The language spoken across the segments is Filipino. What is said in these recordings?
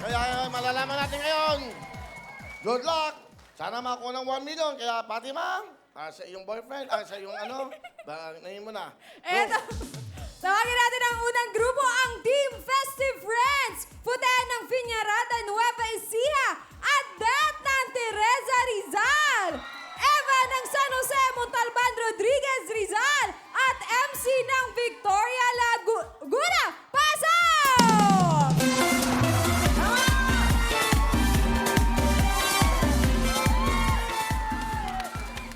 Kaya malalaman natin ngayon. Good luck! Sana makakuha ng 1 million. Kaya Fatima, sa iyong boyfriend, sa iyong ano, nahin mo na. Eto, tawagin natin ang unang grupo, ang Team Festive Friends. Putean ng Fiñarata, Nueva Ecija at Det ng Teresa Rizal. Eva ng San Jose, Montalban Rodriguez Rizal at MC ng Victoria Laguna. Pasok!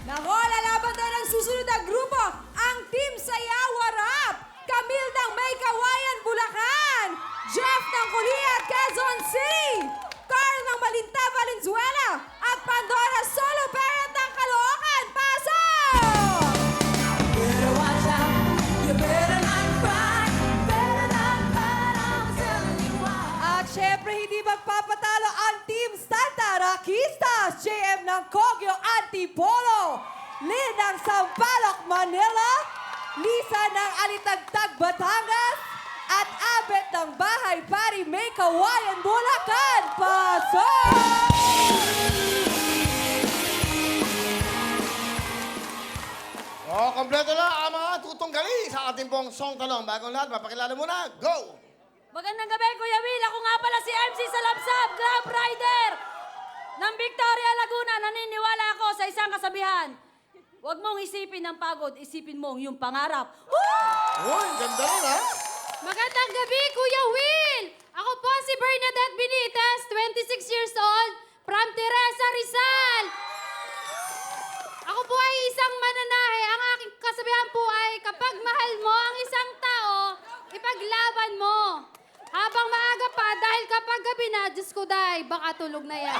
Nako, lalaban tayo ng susunod na grupo, ang Team Sayawarap. Camille ng May Kawayan, Bulacan. Jeff ng Kuliat, Quezon City. Carl ng Malinta, Valenzuela. At Pandora Solo Parent ng Caloocan. Pasok! Better watch out. You better not cry. Better not cry. I'm telling you why. At syempre, hindi magpapatalo ang Team Santa Rakistas. JM ng Kogyo Antipolo. Lynn ng Sampaloc, Manila. Lisa ng Alitagtag, Batangas. At Abet ng Bahay Pari, May Kawayan, Bulacan. Pasok! Kompleto na ang mga tutunggali sa ating pong song tanong. Bagong lahat, mapakilala muna. Go! Magandang gabi, Kuya Will. Ako nga pala si MC Salamsab, Grab Rider ng Victoria, Laguna. Naniniwala ako sa isang kasabihan. Huwag mong isipin ang pagod, isipin mo yung pangarap. Uy, ganda rin, ha? Magandang gabi, Kuya Will. Ako po si Bernadette Benitez, 26 years old, from Teresa Rizal. Ako po ay isang mananahe. Ang aking kasabihan po ay kapag mahal mo ang isang tao, ipaglaban mo. Habang maaga pa, dahil kapag gabi na, Diyos ko dahi, baka tulog na yan.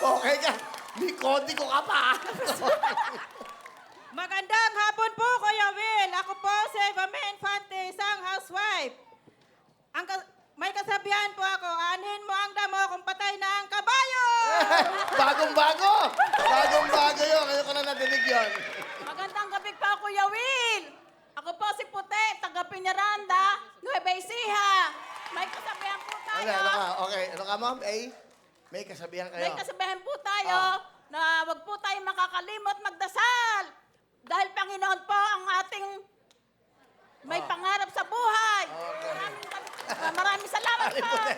Okay ka. May kodi ko ka pa. Magandang hapon po, Kuya Will. Ako po si Eva Infante, isang housewife. May kasabihan po ako, anhin mo ang damo kung patay na ang kabayo! Bagong-bago. Bagong-bago yun. Kaya ko na nadinig yun. Magandang gabi po, Kuya Will. Ako po si Puti, taga Piñaranda, Nueva Ecija. May kasabihan po tayo. Ano ka? Okay. Ano ka, ma'am? May kasabihan kayo. May kasabihan po tayo na wag po tayo makakalimot magdasal. Dahil Panginoon po ang ating may pangarap sa buhay. Okay. Maraming salamat Aling po. puti.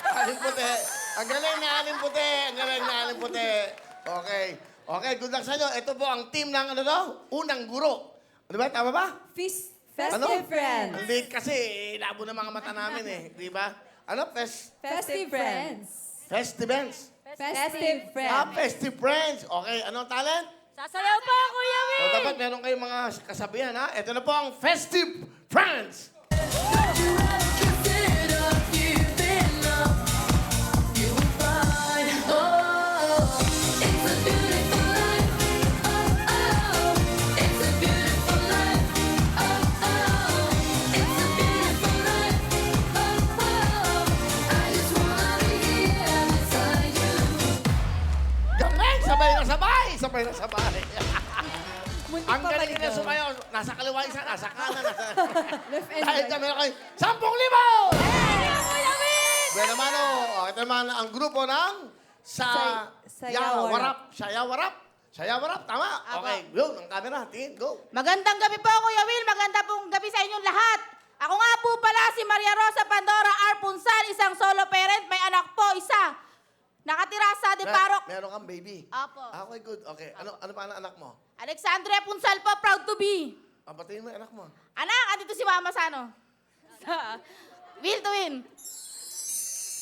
Aling puti. Ang galing na aling puti. Ang galing na aling puti. Okay. Okay, good luck sa inyo. Ito po ang team ng ano daw? Unang guro. Ano ba? Tama ba? Festive Friends. Hindi kasi labo na mga mata namin eh. Di ba? Ano? Festive Friends. Festivals. Festive Friends. Festive Friends. Okay, anong talent? Sasayaw pa, Kuya Will. O dapat meron kayong mga kasabihan ha. Ito na po ang Festive Friends. Galing! Sabay na sabay! Sabay na sabay. Muntik Ang pa galing na balikan. sumayaw. Nasa kaliwa isa, nasa kanan, nasa... Left and Dahil right. kami kayo, 10,000! Kuya Will. Well naman o, ito naman ang grupo ng Sayawarap. Sayawarap, tama? Okay, yun, ang camera, tingin, go. Magandang gabi po, Kuya Will. Magandang pong gabi sa inyong lahat. Ako nga po pala si Maria Rosa Pandora R. Punsan, isang solo parent. May anak po, isa. Nakatira sa Deparok. Meron kang baby. Apo. Okay, good. Okay, ano pa ang anak mo? Alexandria Punsal po, proud to be. Batiin mo yung anak mo. Anak, andito si Mama sa ano? Sa Will to win.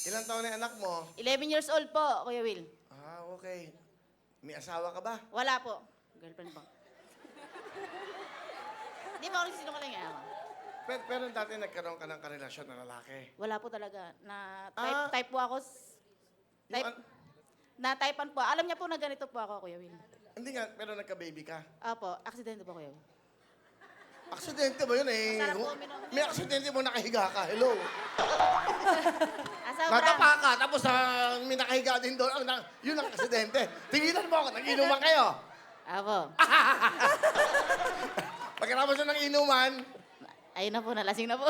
Ilang taon na yung anak mo? 11 years old po, Kuya Will. Okay. May asawa ka ba? Wala po. Girlfriend po. Hindi mo ako sinungaling ako. Pero dati nagkaroon ka ng karelasyon na lalaki. Wala po talaga. Na Ah. type po ako. Type, Yung na-typean po. Alam niya po na ganito po ako, Kuya Will. Hindi nga, pero nagka-baby ka. Opo, aksidente po, Kuya Will. Aksidente ba yun eh? Masarap po, May aksidente mo nakahiga ka. Hello. Asa Natapa ka, tapos may nakahiga din doon. Yun ang aksidente. Tinginan mo ako, nag-inuman kayo. Opo. Pagkatapos ng inuman, Ayun na po, nalasing na po.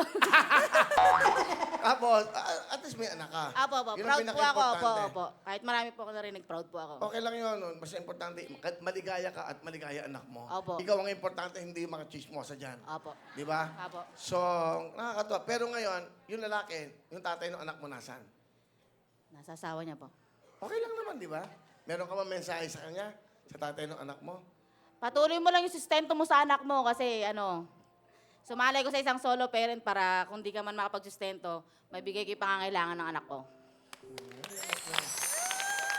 Tapos, at least may anak ka. Opo. Yun ang Proud po ako. pinaka-importante. Opo. Kahit marami po ako narinig, proud po ako. Okay lang yun. Basta importante, maligaya ka at maligaya anak mo. Opo. Ikaw ang importante, hindi yung mga chismosa dyan. Opo. Di ba? Opo. So, nakakatuwa. Pero ngayon, yung lalaki, yung tatay ng anak mo nasan? Nasa asawa niya po. Okay lang naman, di ba? Meron ka ba mensahe sa kanya? Sa tatay ng anak mo? Patuloy mo lang yung sustento mo sa anak mo kasi sumalay ko sa isang solo parent para kung di ka man makapagsustento, may bigay ko yung pangangailangan ng anak ko.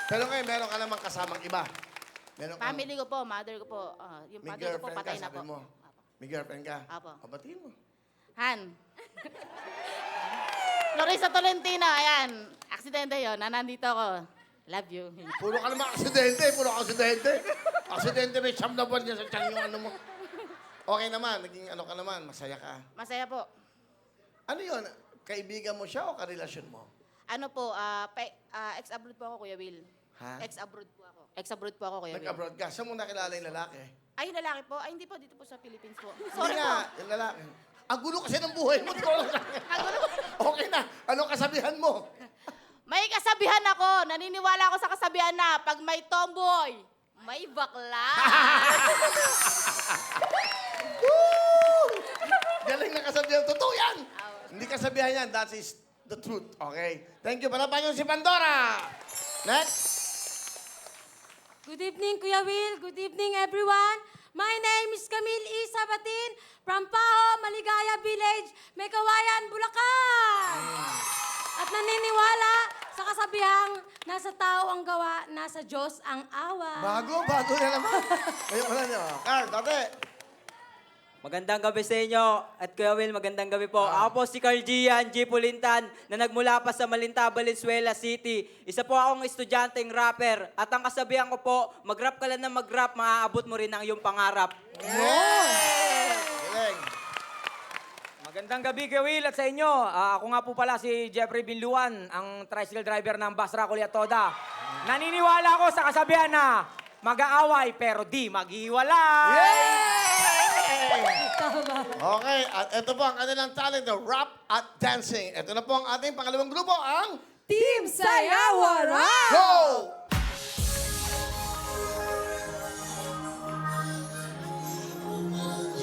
Pero ngayon, meron ka namang kasamang iba. Meron ka Family ko po, mother ko po, yung may father ko po girlfriend patay ka, na sabi po. mo. May girlfriend ka? Apo. Batiin mo. Han. Clarissa Tolentino, ayan. Aksidente yun, nandito ako. Love you. Puro ka naman aksidente, Aksidente, may siyam na buwan niya sa tiyan yung ano mo. Okay naman, naging ano ka naman, masaya ka. Masaya po. Ano yun? Kaibigan mo siya o karelasyon mo? Ano po, ex-abroad po ako, Kuya Will. Ha? Ex-abroad po ako. Ex-abroad po ako, Kuya Will. Nag-abroad ka. Saan mo nakilala yung lalaki? Ay, yung lalaki po. Ay, hindi po. Dito po sa Philippines po. Hindi Sorry po. nga, yung lalaki. Ang gulo kasi ng buhay mo. Di ko alam. Okay na. Anong kasabihan mo? May kasabihan ako. Naniniwala ako sa kasabihan na pag may tomboy, may bakla. Galing na kasabihan. Totoo yan. Hindi kasabihan yan. That is the truth. Okay? Thank you. Palapan yung si Pandora. Next. Good evening, Kuya Will. Good evening, everyone. My name is Camille E. Sabatin from Paho, Maligaya Village, Mekawayan, Bulacan. At naniniwala sa kasabihang nasa tao ang gawa, nasa Diyos ang awa. Bago na naman. Ngayon ko na niyo. Carl, dati. Magandang gabi sa inyo. At Kuya Will, magandang gabi po. Ako po si Carl Gian G. Pulintan na nagmula pa sa Malinta, Valenzuela City. Isa po akong estudyanteng rapper. At ang kasabihan ko po, mag-rap ka lang na mag-rap, maaabot mo rin ang iyong pangarap. Galing. Magandang gabi, Kuya Will, at sa inyo. Ako nga po pala si Jeffrey Binluan, ang tricycle driver ng Basra Kuliatoda. Naniniwala ako sa kasabihan na mag-aaway pero di maghiwalay. Okay, at ito po ang kanilang talent, the rap at dancing. Ito na po ang ating pangalawang grupo, ang Team Sayawara! Go!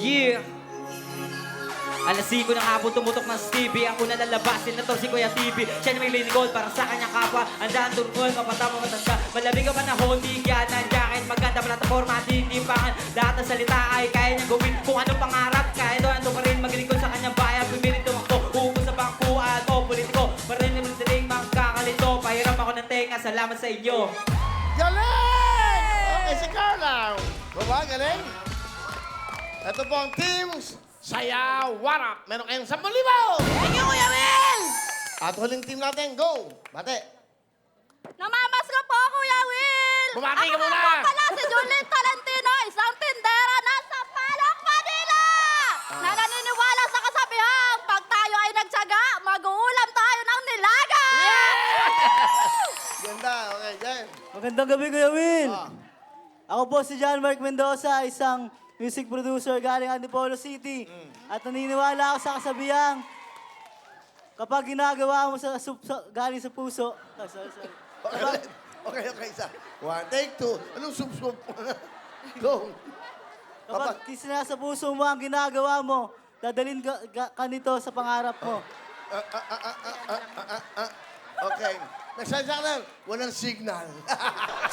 Yeah! Alas 5 ng hapon tumutok ng Stevie. Ako na lalabasin na to si Kuya TV. Siya na may linigod para sa kanyang kapwa. Andaan turkol, kapatama matanda. Malamig ang panahon, bigyan ng jacket. Maganda plataforma, titipangan. Lahat ng salita ay kaya niyang gawin. Kung anong pangarap, kaya doon ito pa rin maglingkod sa kanyang bayan. Pumilit ako, uupo sa bangko at o politiko. Marinig mo rin magkakalito. Pahiram ako ng tenga, salamat sa inyo. Galing! Okay, si Carla. Baba, galing. Ito po ang teams Sayawara. Meron kayong 10,000. Thank you, Kuya Will! At huling team natin, go! Bate. Namamas ka po, Kuya Will! Bumati ka muna! Ako nga po pala si Julie Tolentino, isang tindera nasa Palok, Manila! Na naniniwala sa kasabihang, pag tayo ay nagtsaga, mag-uulam tayo ng nilaga! Ganda, okay, Jen. Magandang gabi, Kuya Will. Ah. Ako po si John Mark Mendoza, isang music producer galing Antipolo City. At naniniwala ako sa kasabihang, kapag ginagawa mo galing sa puso, sorry. Okay, isa. 1, take 2. Anong sup-sup? Go. Kapag sa puso mo ang ginagawa mo, dadalhin ka nito sa pangarap mo. Okay. Nagsalita ka na, walang signal.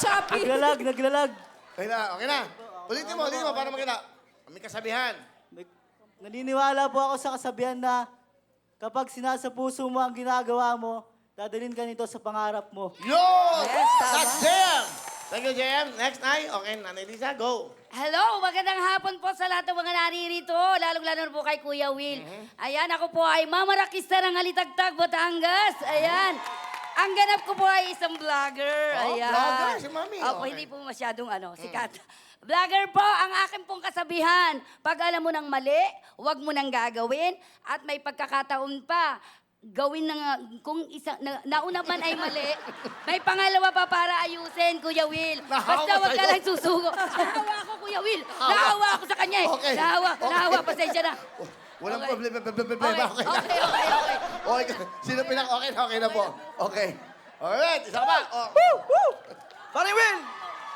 Choppy! Naglalag. Okay na. Ulitin mo para makita. May kasabihan. Naniniwala po ako sa kasabihan na kapag sinasa puso mo ang ginagawa mo, dadalhin ka nito sa pangarap mo. Yun! That's JM! Thank you, JM. Next, Nay. Okay, Nanay Lisa, go. Hello, magandang hapon po sa lahat ng mga naririto, lalong-lalo na po kay Kuya Will. Ayan, ako po ay mamarakista ng Halitagtag, Batangas. Ayan. Ang ganap ko po ay isang vlogger. Oh, Ayan. vlogger, si Mami. Opo, Okay. hindi po masyadong sikat. Vlogger po, ang akin pong kasabihan. Pag alam mo ng mali, huwag mo nang gagawin. At may pagkakataon pa, gawin na kung nauna man ay mali, may pangalawa pa para ayusin, Kuya Will. Nahawa Basta wag ka sa'yo. lang susugo. Nahawa ako, Kuya Will. Nahawa ako sa kanya eh. Okay. Nahawa, Okay. nahawa, pasensya na. Walang Okay. problema. Okay, na. okay. Okay, sino okay na po. Okay. Alright, isa pa. Oh. Paring Will,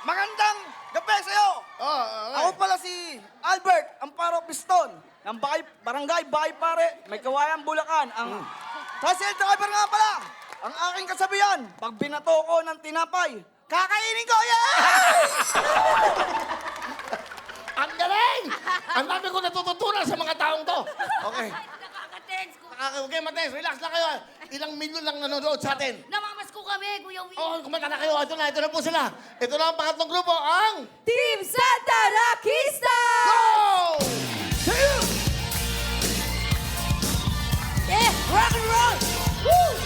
magandang gabi sa'yo. Oh, Ako okay. pala si Albert, ang paro piston. Ng barangay Bahay Pare, may kawayan Bulacan. Ang tricycle driver nga pala. Ang aking kasabihan, pag binato ko ng tinapay, kakainin ko! Yeah! Ang galing! Ang dami ko natututunan sa mga taong to. Okay. Nakaka-tense ko. Okay, Mates, relax lang kayo. Ilang milyon lang nanonood sa atin. Namamasko kami, Kuya Will. Oh, kumanta na kayo. Ito na po sila. Ito na ang pangatlong grupo, ang... Team Santa Rakista! Go! Yeah, rock and roll! Woo!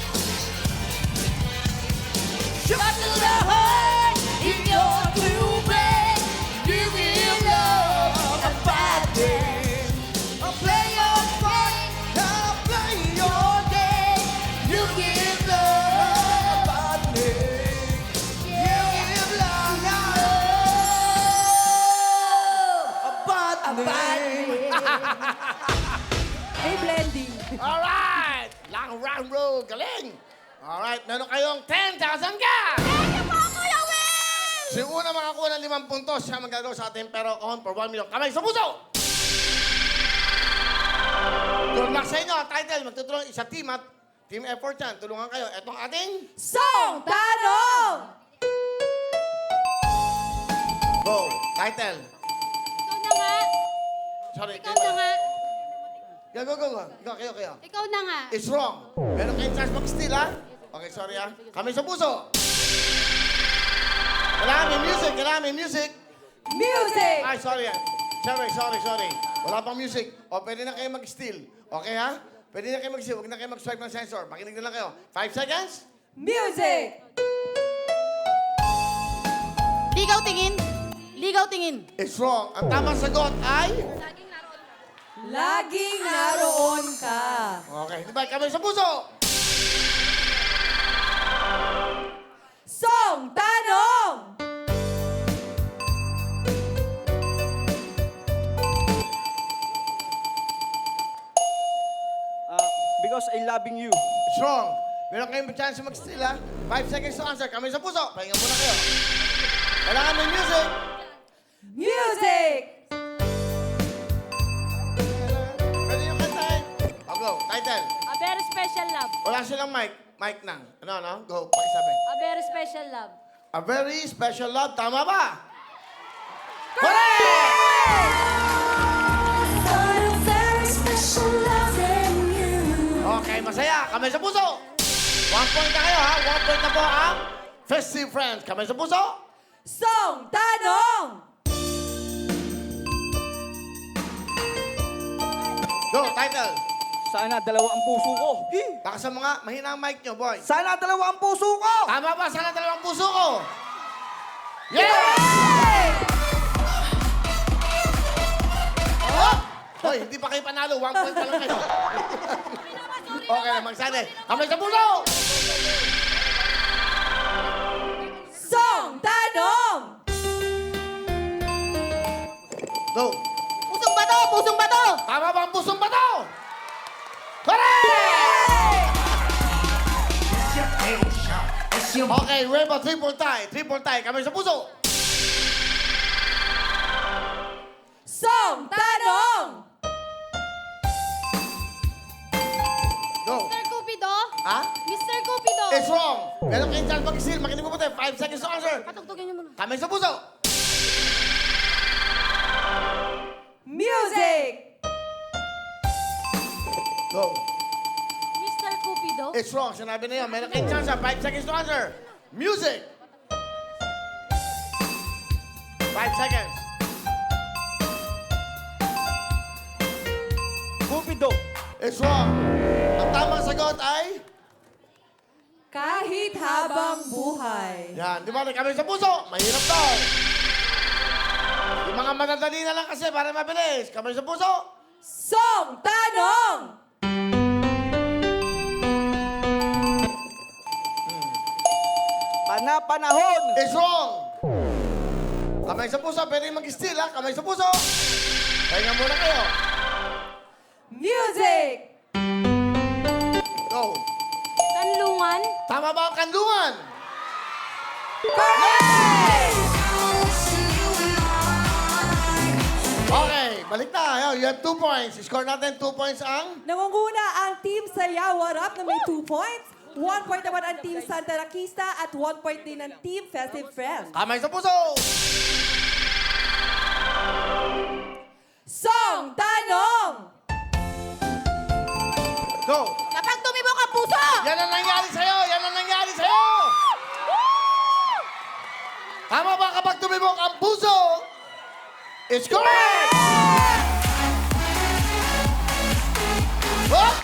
Shot to the heart in your blue bed. You will love a bad day. A play your part, a play your day. You give love a bad day. You give love a bad day. May blending. Alright! Lang round road. Galing! Alright, meron kayong 10,000 ka! Thank you po, Kuya Will! Si una makakuha ng 5 puntos, siya magagawa sa atin, pero on for 1 million. Kamay sa puso! Good luck sa inyo. Title, magtutulungan isa team at team effort yan. Tulungan kayo. Etong ating... Song Tanong! Go! Title. Ikaw na nga. Sorry. Ikaw na nga. Go. Go, kayo. Ikaw na nga. It's wrong. Meron kayong chance mag-steal, ha? Okay, sorry, ha? Kamay sa puso. Kailangan may music. Music! Ay, sorry. Sorry. Wala pang music. O, pwede na kayo mag-steal. Okay, ha? Pwede na kayo mag-steal. Huwag na kayo mag-swipe ng sensor. Makinig na lang kayo. 5 seconds. Music! Ligaw tingin. Ligaw tingin. It's wrong. Ang tamang sagot ay... Laging naroon ka. Okay, diba? Kamay sa puso. Song Tanong! Because I loving you. It's wrong. Meron kayong chance mag-steal, ha? 5 seconds to answer. Kamay sa puso. Pahinga muna kayo. Kailangan may music. Music! Pwede yung kantahin. O, go. Title. A very special love. Wala silang mic. Mic nang. Ano? Go. Pakisabi. A very special love. A very special love. Tama ba? Correct! Okay, masaya. Kamay sa puso. 1 point na kayo, ha? 1 point na po ang Festive Friends. Kamay sa puso. Song Tanong! Go. Title. Sana dalawa ang puso ko. Baka sa mga mahina ang mic nyo, boy. Sana dalawa ang puso ko! Tama ba? Sana dalawang puso ko. Yeah! Oh! Hoy, hindi pa kayo panalo. 1 point pa lang kayo. Okay, magsali. Kamay sa puso! Song Tanong! Go. Pusong bato! Pusong bato! Tama ba ang pusong bato? Correct! Okay, Reba, triple tie. Triple tie. Kamay sa puso. Song Tanong! Go. Mr. Cupido? Ha? Mr. Cupido? It's wrong. Meron kayong chance mag-steal. Makinig mo po tayo. 5 seconds to answer. Patugtugin niyo muna. Kamay sa puso. Music! Go. Mr. Cupido? It's wrong. Sinabi na yun. Meron kayong chance. 5 seconds to answer. Music. 5 seconds. Cupido. It's wrong. Ang tamang sagot ay... Kahit habang buhay. Yan. Di ba? Kamay sa puso. Mahirap daw. Yung mga madadali na lang kasi para mabilis. Kamay sa puso. Song Tanong! Panahon. It's wrong. Kamay sa puso. Pwede mag-steal, ha? Kamay sa puso. Pahinga muna kayo. Music! Go. Kanlungan. Tama ba ang kanlungan? Okay, balik na. Ayun, you have 2 points. Score natin 2 points ang... Nangunguna ang Team Sayawarap na may 2 points. 1 point naman ang Team Santa Rakista at 1 point din ang Team Festive Friends. Kamay sa puso! Song Tanong! Go! Kapag tumibok ang puso! Yan ang nangyari sa'yo! Yan ang nangyari sa'yo! Tama ba kapag tumibok ang puso? It's correct! Oh!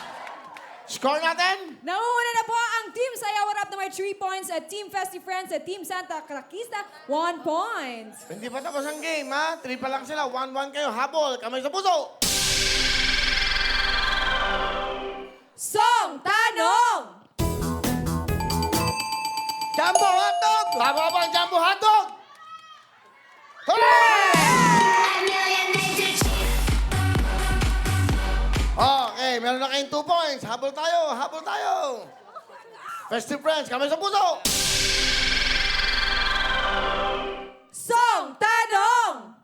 Score natin? Nangunguna na po ang Team Sayawarap na may 3 points at Team Festive Friends at Team Santa Rakista 1 point. Hindi pa tapos ang game, ha? 3 pa lang sila. 1-1 kayo. Habol. Kamay sa puso. Song Tanong! Jumbo hotdog! Tama ba ang jumbo hotdog? Correct! Okay, meron na kayong 2 points. Habol tayo, habol tayo. Festive Friends, kamay sa puso. Song Tanong!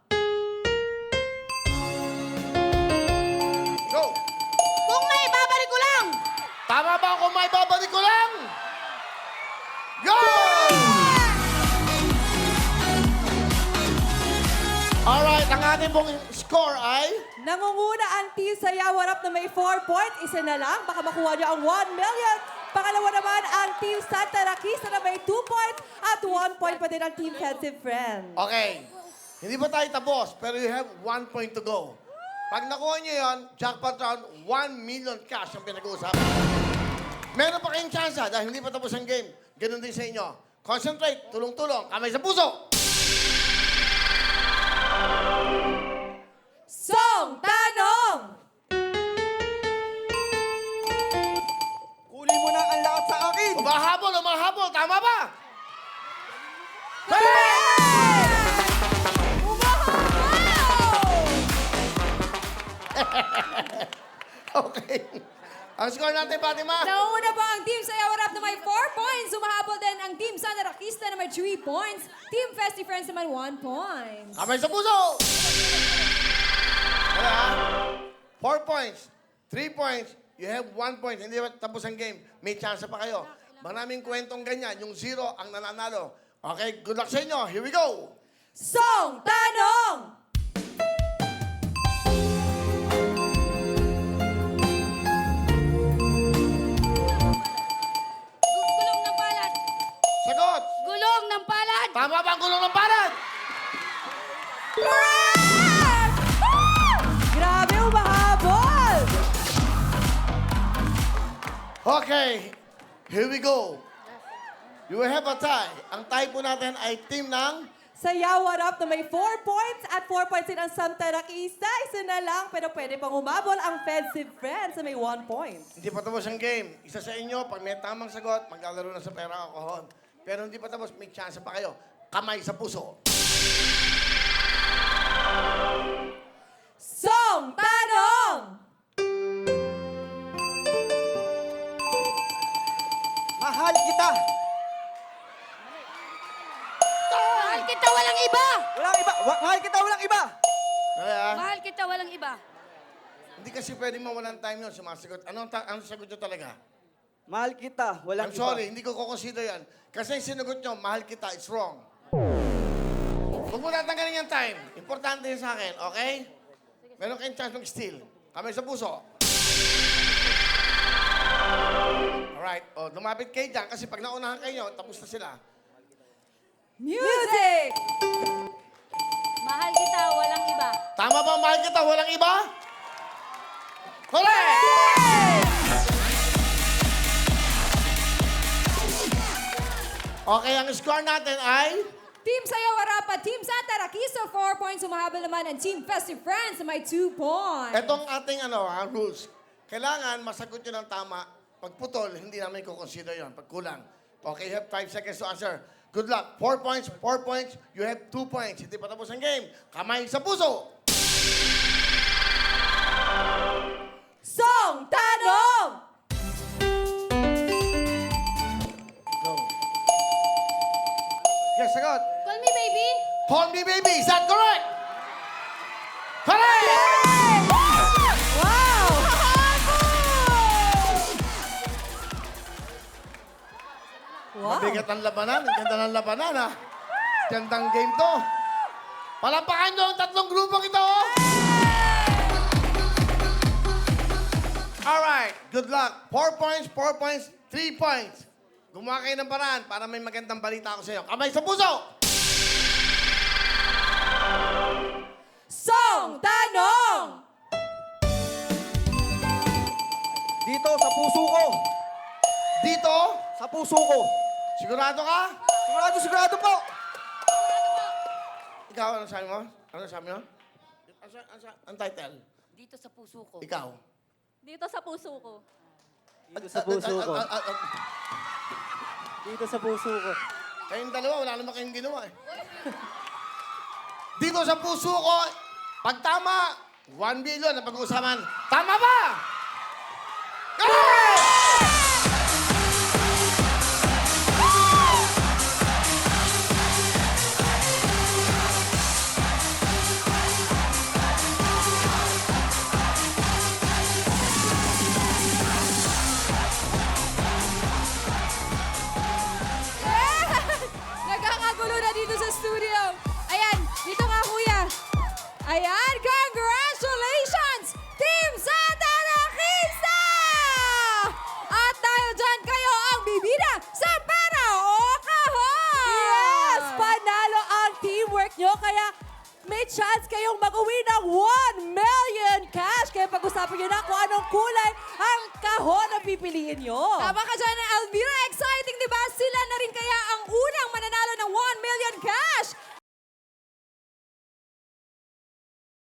Go! Kung may babalik ko lang! Tama ba kung may babalik ko lang? Go! Alright, ang ating pong score ay... Nangunguna ang Team Sayawarap na may 4 points. Isa na lang, baka makuha niyo ang 1 million. Pangalawa naman ang Team Santa Rakista na may 2 points at 1 point pa din ang Team Festive Friends. Okay. Hindi pa tayo tapos, pero you have 1 point to go. Pag nakuha niyo yon, jackpot round, 1 million cash ang pinag-uusapan. Meron pa kayong chance dahil hindi pa tapos ang game. Ganun din sa inyo. Concentrate, tulong-tulong, kamay sa puso. Song Tanong! Kunin mo na ang lahat sa akin. Umahabol, tama ba? Okay. Ang score natin, Fatima? Nauna pa ang Team Sayawarap na may 4 points. Sumahabol din ang Team Santa Rakista na may 3 points. Team Festive Friends naman 1 point. Kamay sa puso! Wala, 4 points, 3 points, you have 1 point. Hindi ba tapos ang game? May chance pa kayo. Maraming kwentong ganyan. Yung 0 ang nananalo. Okay, good luck sa inyo. Here we go! Song Tanong! Gulong ng palad. Sagot! Gulong ng palad. Tama ba ang gulong ng palad? Correct! Grabe, umahabol! Okay, here we go. You have a tie. Ang tie po natin ay team ng... Sayawarap na may 4 points at 4 points din ang Santa Rakista. Isa na lang, pero pwede pang umabol ang Festive Friends na may 1 point. Hindi pa tapos ang game. Isa sa inyo, pag may tamang sagot, maglalaro na sa pera ang alcohol. Pero hindi pa tapos, may chance pa kayo. Kamay sa puso. Song Tanong! Mahal kita. Mahal kita, walang iba. Walang iba. Mahal kita, walang iba. Okay, ah? Mahal kita, walang iba. Hindi kasi pwedeng mawalan time yun sumasagot. Anong sagot nyo talaga? Mahal kita, walang I'm iba. sorry, hindi ko kukonsider yan. Kasi yung sinagot nyo, mahal kita, it's wrong. Huwag mo natanggalin yung time. Importante yun sa akin, okay? Meron kayong chance mag-steal. Kamay sa puso. Alright, lumapit kayo dyan kasi pag naunahan kayo, tapos na sila. Music! Mahal kita, walang iba. Tama ba, mahal kita, walang iba? Correct! Okay, ang score natin ay... Team Sayawarap at Team Santa Rakista 4 points. Umahabol naman ang Team Festive Friends na may 2 points. Etong ating rules. Kailangan masagot nyo ng tama. Pag putol, hindi namin kukonsider yon. Pag kulang. Okay, you have 5 seconds to answer. Good luck. 4 points, 4 points. You have 2 points. Hindi pa tapos ang game. Kamay sa puso. ang sagot. Call me baby. Call me baby. Is that correct? Correct! Wow! Wow! Mabigat ang labanan. Ang ganda ng labanan, ha? Gandang game to. Palampakan nyo ang tatlong grupong ito, oh! Alright, good luck. 4 points, 4 points, 3 points. Gumawa kayo ng paraan para may magandang balita ako sa iyo. Kamay sa puso! Song Tanong! Dito, sa puso ko. Dito, Sa puso ko. sigurado ka? Sigurado po. Ikaw, ano sabi mo? Ano sabi mo? Ang title? Dito sa puso ko. Ikaw? Dito sa puso ko. Dito sa puso ko. Dito sa puso ko. Kayong dalawa, wala naman kayong ginawa eh. Dito sa puso ko, pag tama, 1 billion na pag-uusapan. Tama ba? Correct! Nagkakagulo na dito sa studio. Ayan, dito nga kuya. Ayan, congratulations! Team Santa Roquista! At dahil dyan kayo ang bibida sa pera o kahon! Yes! Panalo ang teamwork nyo, kaya may chance kayong mag-uwi ng 1 million cash. Kaya pag-usapan nyo na kung anong kulay ang kahon na pipiliin nyo. Tama ka dyan, Elvira. Exciting